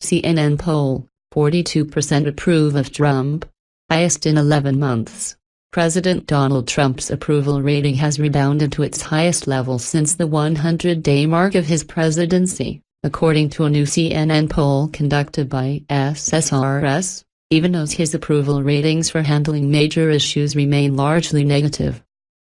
CNN poll, 42% approve of Trump, highest in 11 months. President Donald Trump's approval rating has rebounded to its highest level since the 100-day mark of his presidency, according to a new CNN poll conducted by SSRS, even as his approval ratings for handling major issues remain largely negative.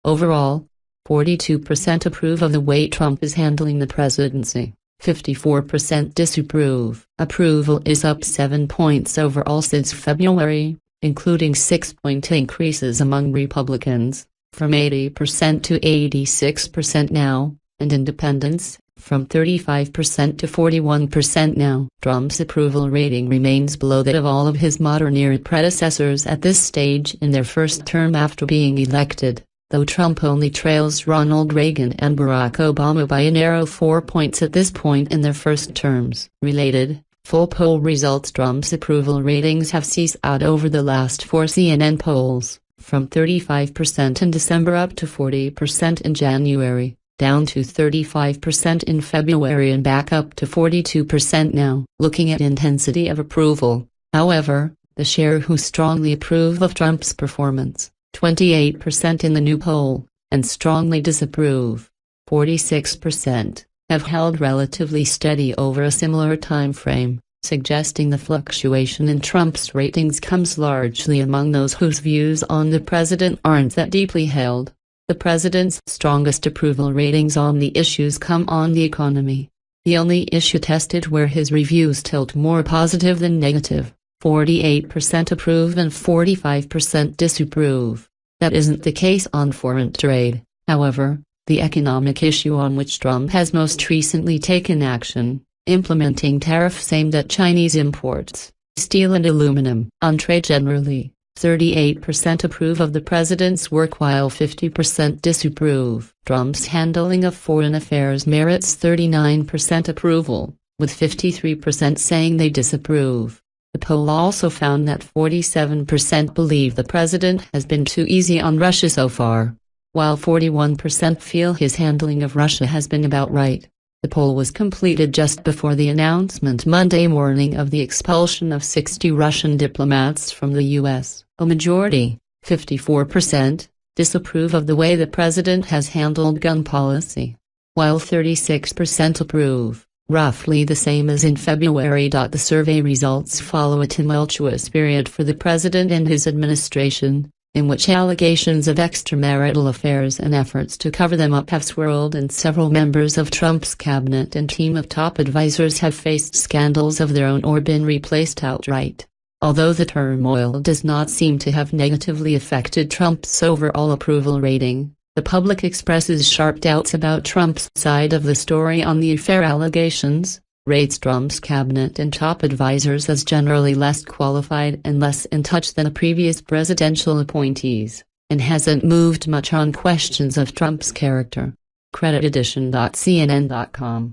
Overall, 42% approve of the way Trump is handling the presidency, 54% disapprove. Approval is up 7 points overall since February, including 6-point increases among Republicans, from 80% to 86% now, and independents, from 35% to 41% now. Trump's approval rating remains below that of all of his modern-era predecessors at this stage in their first term after being elected, though Trump only trails Ronald Reagan and Barack Obama by a narrow 4 points at this point in their first terms. Related, full poll results: Trump's approval ratings have seesawed over the last 4 CNN polls, from 35% in December up to 40% in January, down to 35% in February and back up to 42% now. Looking at intensity of approval, however, the share who strongly approve of Trump's performance, 28% in the new poll, and strongly disapprove, 46%, have held relatively steady over a similar time frame, suggesting the fluctuation in Trump's ratings comes largely among those whose views on the president aren't that deeply held. The president's strongest approval ratings on the issues come on the economy, the only issue tested where his reviews tilt more positive than negative. 48% approve and 45% disapprove. That isn't the case on foreign trade, however, the economic issue on which Trump has most recently taken action, implementing tariffs aimed at Chinese imports, steel and aluminum. On trade generally, 38% approve of the president's work while 50% disapprove. Trump's handling of foreign affairs merits 39% approval, with 53% saying they disapprove. The poll also found that 47% believe the president has been too easy on Russia so far, while 41% feel his handling of Russia has been about right. The poll was completed just before the announcement Monday morning of the expulsion of 60 Russian diplomats from the U.S. A majority, 54%, disapprove of the way the president has handled gun policy, while 36% approve, roughly the same as in February. The survey results follow a tumultuous period for the president and his administration, in which allegations of extramarital affairs and efforts to cover them up have swirled, and several members of Trump's cabinet and team of top advisors have faced scandals of their own or been replaced outright. Although the turmoil does not seem to have negatively affected Trump's overall approval rating, the public expresses sharp doubts about Trump's side of the story on the affair allegations, rates Trump's cabinet and top advisors as generally less qualified and less in touch than the previous presidential appointees, and hasn't moved much on questions of Trump's character. Credit edition.cnn.com